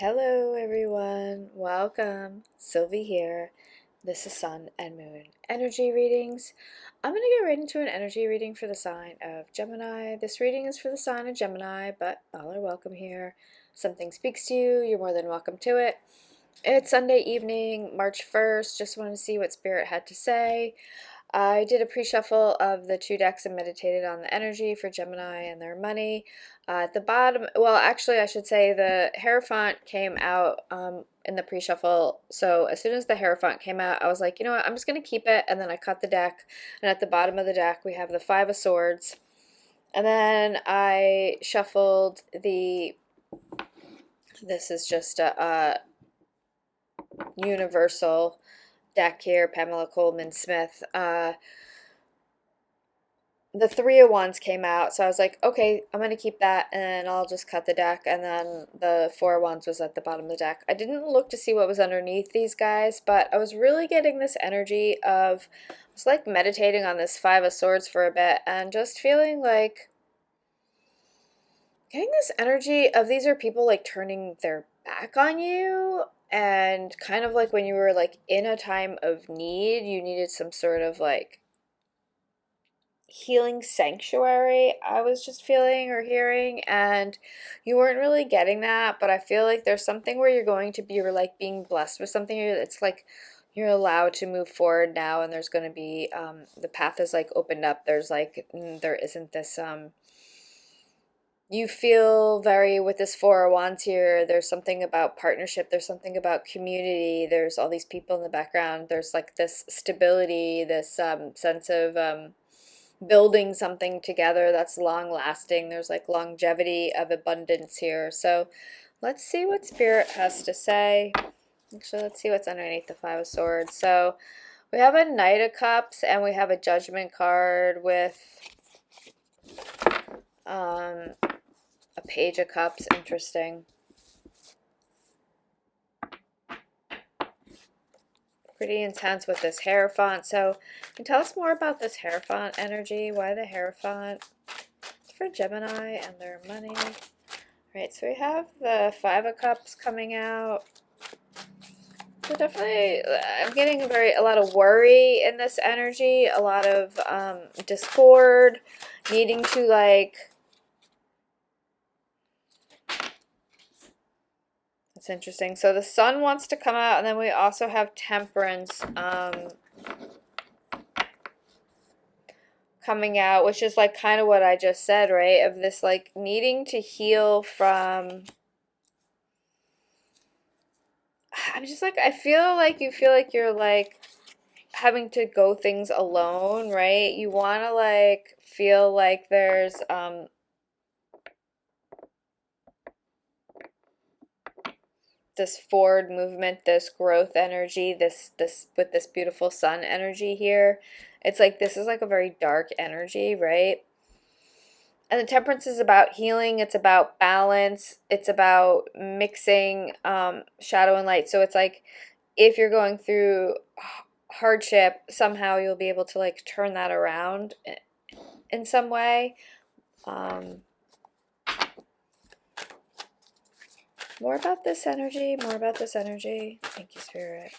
Hello everyone, welcome. Sylvie here. This is Sun and Moon energy readings. I'm going to get right into an energy reading for the sign of Gemini. This reading is for the sign of Gemini, but all are welcome here. Something speaks to you, you're more than welcome to it. It's Sunday evening, March 1st. Just wanted to see what Spirit had to say. I did a pre-shuffle of the two decks and meditated on the energy for Gemini and their money. At the bottom, well, actually, I should say the Hierophant came out in the pre-shuffle. So as soon as the Hierophant came out, I was like, you know what, I'm just going to keep it. And then I cut the deck. And at the bottom of the deck, we have the Five of Swords. And then I shuffled this is just a universal deck here, Pamela Coleman Smith. The Three of Wands came out, so I was like, okay, I'm gonna keep that, and I'll just cut the deck. And then the Four of Wands was at the bottom of the deck. I didn't look to see what was underneath these guys, but I was really getting this energy of, I was like meditating on this Five of Swords for a bit, and just feeling like, getting this energy of these are people like turning their back on you, and kind of like when you were like in a time of need, you needed some sort of like healing sanctuary, I was just feeling or hearing, and you weren't really getting that. But I feel like there's something where you're going to be, you're like being blessed with something. It's like you're allowed to move forward now, and there's going to be the path is like opened up. There's like there isn't this you feel very, with this Four of Wands here, there's something about partnership, there's something about community, there's all these people in the background, there's like this stability, this sense of building something together that's long lasting. There's like longevity of abundance here. So let's see what Spirit has to say. Actually, let's see what's underneath the Five of Swords. So we have a Knight of Cups and we have a Judgment card with a Page of Cups. Interesting. Pretty intense with this Hierophant. So can you tell us more about this Hierophant energy? Why the Hierophant? It's for Gemini and their money. Right, so we have the Five of Cups coming out. So definitely, I'm getting a lot of worry in this energy, a lot of discord, needing to like, that's interesting. So the Sun wants to come out, and then we also have Temperance coming out, which is like kind of what I just said, right? Of this like needing to heal from, I'm just like, I feel like you feel like you're like having to go things alone, right? You want to like feel like there's this forward movement, this growth energy, this with this beautiful sun energy here. It's like this is like a very dark energy, right? And the Temperance is about healing, it's about balance, it's about mixing shadow and light. So it's like if you're going through hardship, somehow you'll be able to like turn that around in some way. More about this energy, more about this energy. Thank you, Spirit.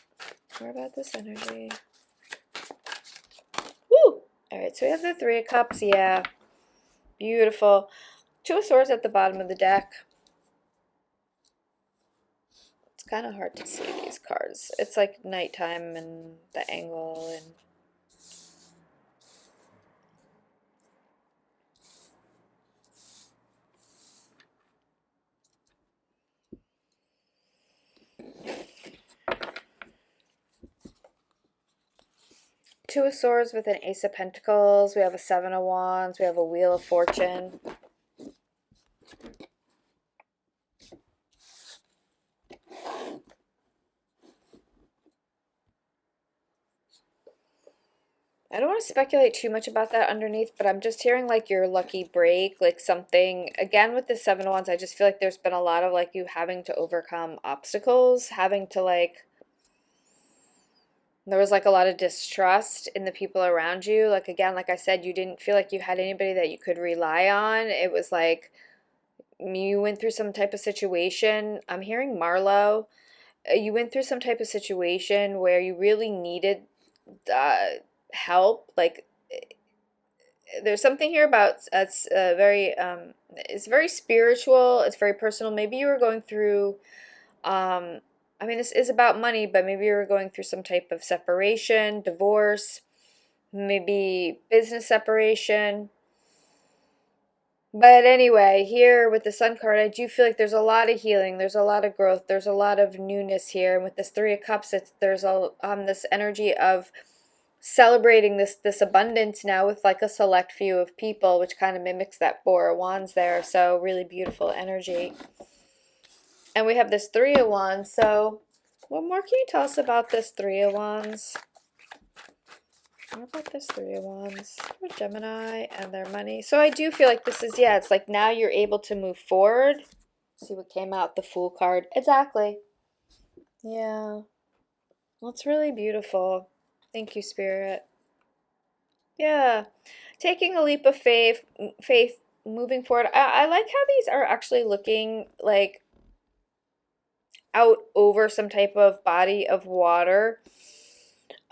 More about this energy. Woo! Alright, so we have the Three of Cups, yeah. Beautiful. Two of Swords at the bottom of the deck. It's kind of hard to see these cards. It's like nighttime and the angle and Two of Swords with an Ace of Pentacles. We have a Seven of Wands. We have a Wheel of Fortune. I don't want to speculate too much about that underneath, but I'm just hearing like your lucky break, like something, again with the Seven of Wands, I just feel like there's been a lot of like you having to overcome obstacles, having to like, there was like a lot of distrust in the people around you. Like again, like I said, you didn't feel like you had anybody that you could rely on. It was like you went through some type of situation. I'm hearing Marlowe. You went through some type of situation where you really needed uh, help. Like there's something here about it's very it's very spiritual. It's very personal. Maybe you were going through. I mean, this is about money, but maybe you were going through some type of separation, divorce, maybe business separation. But anyway, here with the Sun card, I do feel like there's a lot of healing, there's a lot of growth, there's a lot of newness here. And with this Three of Cups, there's a this energy of celebrating this abundance now with like a select few of people, which kind of mimics that Four of Wands there. So really beautiful energy. And we have this Three of Wands. So what more can you tell us about this Three of Wands? What about this Three of Wands for Gemini and their money? So I do feel like this is, yeah, it's like now you're able to move forward. See what came out, the Fool card. Exactly. Yeah. Well, it's really beautiful. Thank you, Spirit. Yeah. Taking a leap of faith, moving forward. I like how these are actually looking like out over some type of body of water.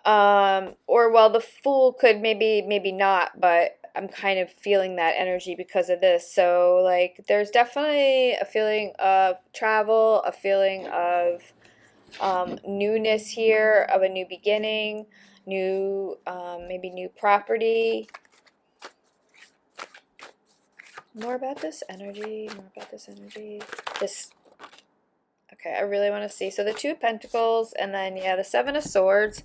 Or well, the Fool could maybe not, but I'm kind of feeling that energy because of this. So like there's definitely a feeling of travel, a feeling of newness here, of a new beginning, new maybe new property. More about this energy, this. Okay, I really want to see. So the Two of Pentacles, and then yeah, the Seven of Swords.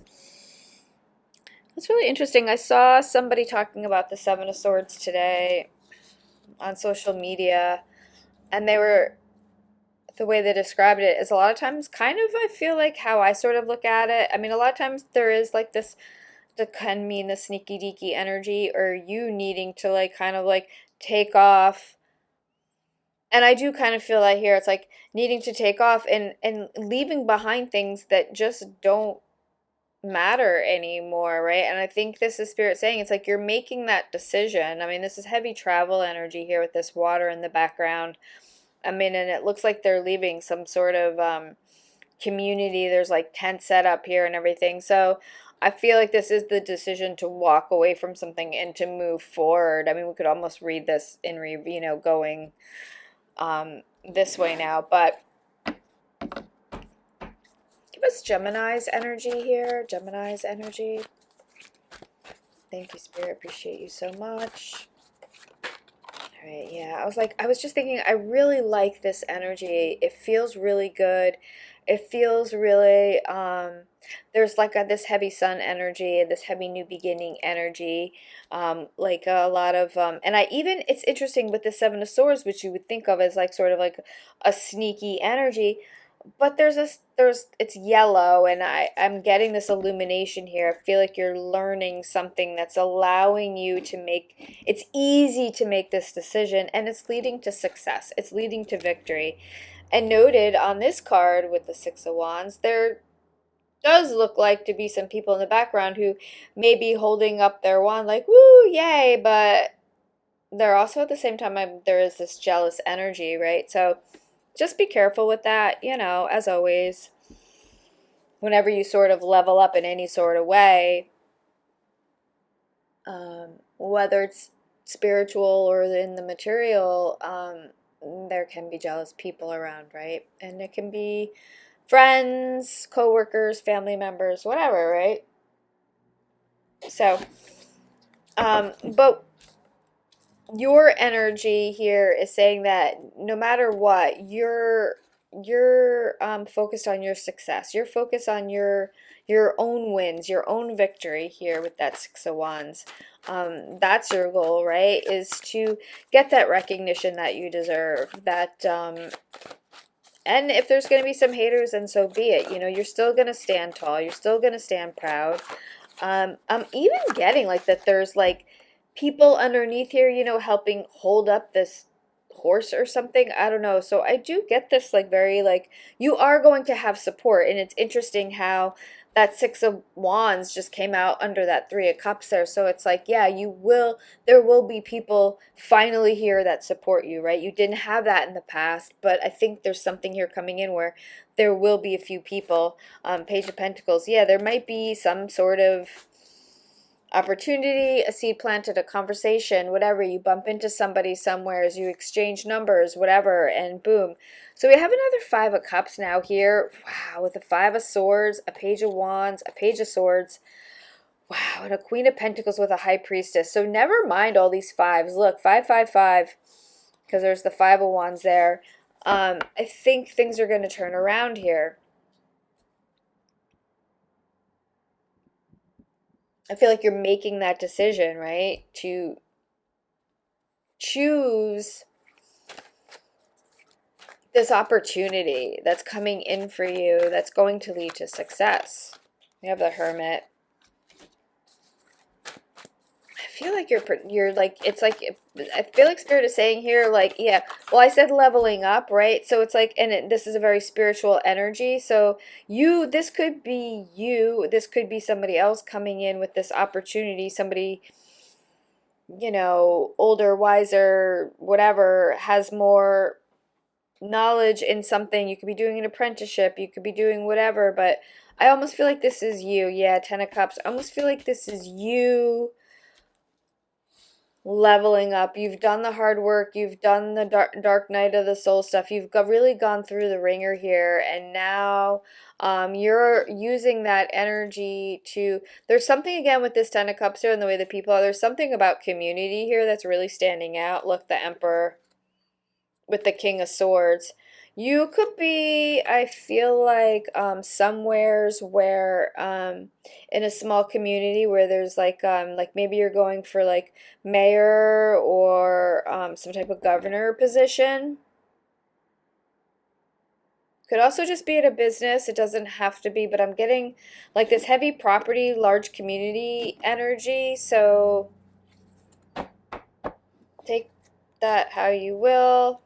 It's really interesting. I saw somebody talking about the Seven of Swords today on social media, and the way they described it is a lot of times kind of, I feel like how I sort of look at it. I mean, a lot of times there is like this, that can mean the sneaky deaky energy, or you needing to like kind of like take off. And I do kind of feel that here. It's like needing to take off and leaving behind things that just don't matter anymore, right? And I think this is Spirit saying it's like you're making that decision. I mean, this is heavy travel energy here with this water in the background. I mean, and it looks like they're leaving some sort of community. There's like tent set up here and everything. So I feel like this is the decision to walk away from something and to move forward. I mean, we could almost read this in going this way now, but give us Gemini's energy here. Gemini's energy. Thank you, Spirit. Appreciate you so much. All right, yeah. I was just thinking, I really like this energy. It feels really good. It feels really, there's like this heavy sun energy, this heavy new beginning energy, like a lot of, and it's interesting with the Seven of Swords, which you would think of as like sort of like a sneaky energy. But it's yellow, and I'm getting this illumination here. I feel like you're learning something that's allowing you to it's easy to make this decision, and it's leading to success. It's leading to victory. And noted on this card with the Six of Wands, there does look like to be some people in the background who may be holding up their wand like, woo, yay, but they're also at the same time, there is this jealous energy, right? So just be careful with that, as always. Whenever you sort of level up in any sort of way, whether it's spiritual or in the material, there can be jealous people around, right? And it can be friends, co-workers, family members, whatever, right? So, but your energy here is saying that no matter what, you're focused on your success. You're focused on your own wins, your own victory here with that Six of Wands. That's your goal, right? Is to get that recognition that you deserve. That and if there's going to be some haters, then so be it. You're still going to stand tall. You're still going to stand proud. I'm even getting like that there's like people underneath here, helping hold up this horse or something. I don't know. So I do get this like very like you are going to have support, and it's interesting how that Six of Wands just came out under that Three of Cups there. So it's like, yeah, there will be people finally here that support you, right? You didn't have that in the past, but I think there's something here coming in where there will be a few people. Page of Pentacles, yeah, there might be some sort of opportunity, a seed planted, a conversation, whatever. You bump into somebody somewhere as you exchange numbers, whatever, and boom. So we have another Five of Cups now here. Wow, with a Five of Swords, a Page of Wands, a Page of Swords. Wow, and a Queen of Pentacles with a High Priestess. So never mind all these fives. Look, 555, because there's the Five of Wands there. I think things are going to turn around here. I feel like you're making that decision, right? To choose this opportunity that's coming in for you that's going to lead to success. We have the Hermit. I feel like you're like, it's like, I feel like Spirit is saying here, like, yeah, well, I said leveling up, right? So it's like, and this is a very spiritual energy. So this could be you, this could be somebody else coming in with this opportunity, somebody, you know, older, wiser, whatever, has more knowledge in something. You could be doing an apprenticeship, you could be doing whatever, but I almost feel like this is you. Yeah, Ten of Cups. I almost feel like this is you leveling up. You've done the hard work, you've done the dark night of the soul stuff, really gone through the ringer here, and now you're using that energy to, there's something again with this Ten of Cups here and the way that people are, there's something about community here that's really standing out. Look, the Emperor with the King of Swords. You could be, I feel like, somewheres where, in a small community where there's like maybe you're going for like mayor or some type of governor position. Could also just be at a business. It doesn't have to be, but I'm getting like this heavy property, large community energy. So take that how you will.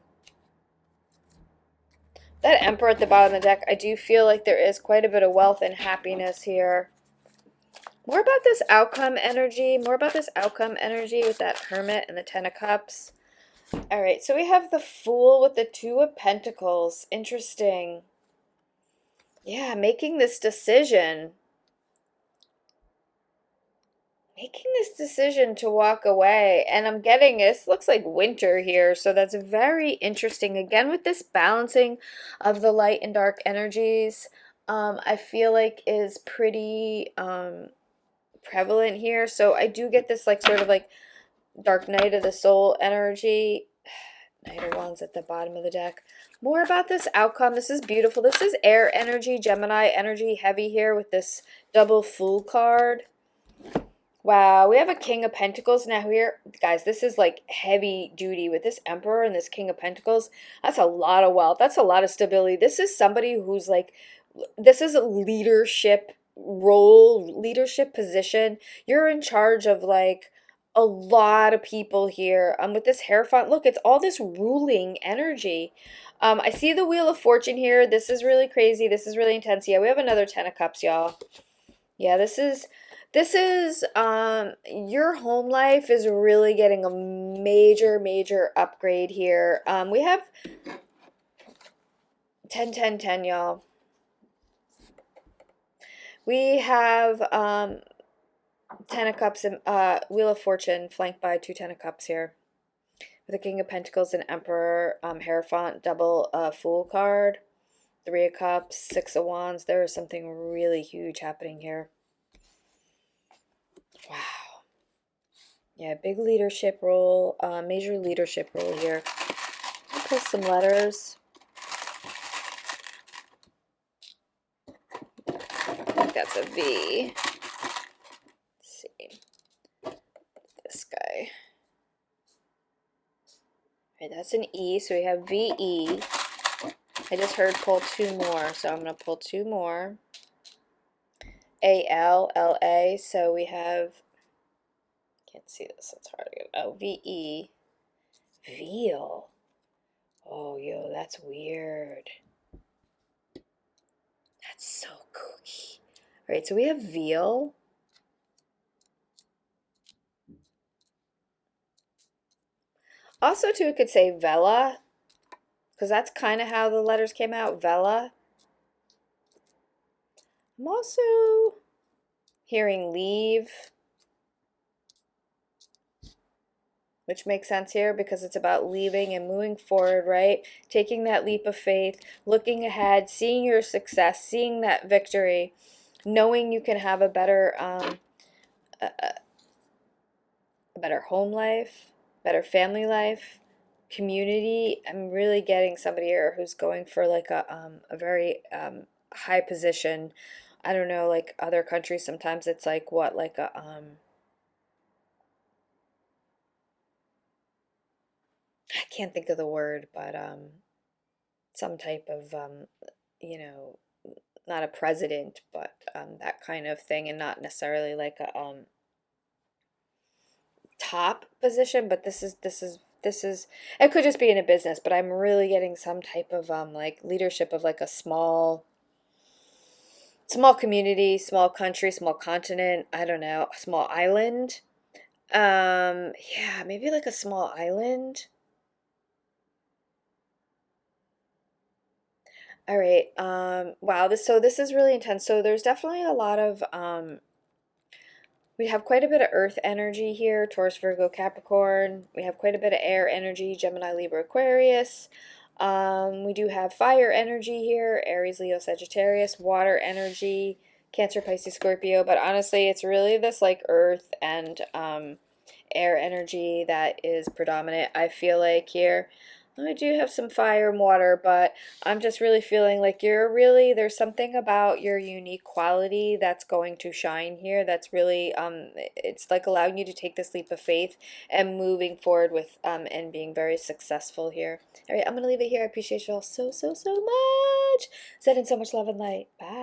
That Emperor at the bottom of the deck, I do feel like there is quite a bit of wealth and happiness here. More about this outcome energy. More about this outcome energy with that Hermit and the Ten of Cups. All right, so we have the Fool with the Two of Pentacles. Interesting. Yeah, making this decision. Making this decision to walk away. And I'm getting, this looks like winter here, so that's very interesting. Again, with this balancing of the light and dark energies, I feel like is pretty prevalent here. So I do get this like sort of like dark night of the soul energy. Knight of Wands at the bottom of the deck. More about this outcome. This is beautiful. This is air energy, Gemini energy heavy here with this double Fool card. Wow, we have a King of Pentacles now here. Guys, this is like heavy duty with this Emperor and this King of Pentacles. That's a lot of wealth. That's a lot of stability. This is somebody who's like, this is a leadership role, leadership position. You're in charge of like a lot of people here. With this Hierophant, look, it's all this ruling energy. I see the Wheel of Fortune here. This is really crazy. This is really intense. Yeah, we have another Ten of Cups, y'all. Yeah, this is your home life is really getting a major upgrade here. We have 10 10 10, y'all. We have 10 of Cups and Wheel of Fortune flanked by two Ten of Cups here. With the King of Pentacles and Emperor, Hierophant, double Fool card, Three of Cups, Six of Wands. There is something really huge happening here. Wow. Yeah, big leadership role, major leadership role here. I'll pull some letters. I think that's a V. Let's see. This guy. Okay, that's an E, so we have VE. I just heard pull two more, so I'm going to pull two more. ALLA, so we have, can't see this, it's hard to get, oh, VE. Veal. Oh, yo, that's weird. That's so kooky. Right, so we have veal. Also, too, it could say Vela, because that's kind of how the letters came out, Vela. I'm also hearing leave, which makes sense here because it's about leaving and moving forward, right? Taking that leap of faith, looking ahead, seeing your success, seeing that victory, knowing you can have a better home life, better family life, community. I'm really getting somebody here who's going for like a very high position. I don't know, like other countries, sometimes it's like what, like a I can't think of the word, but some type of you know, not a president, but that kind of thing, and not necessarily like a top position, but this is it could just be in a business, but I'm really getting some type of like leadership of like a small community, small country, small continent, I don't know, a small island. Yeah, maybe like a small island. All right. Wow, this is really intense. So there's definitely a lot of we have quite a bit of earth energy here, Taurus, Virgo, Capricorn. We have quite a bit of air energy, Gemini, Libra, Aquarius. We do have fire energy here, Aries, Leo, Sagittarius, water energy, Cancer, Pisces, Scorpio. But honestly, it's really this like earth and air energy that is predominant, I feel like here. I do have some fire and water, but I'm just really feeling like there's something about your unique quality that's going to shine here. That's really, it's like allowing you to take this leap of faith and moving forward with, and being very successful here. All right, I'm going to leave it here. I appreciate you all so, so, so much. Sending so much love and light. Bye.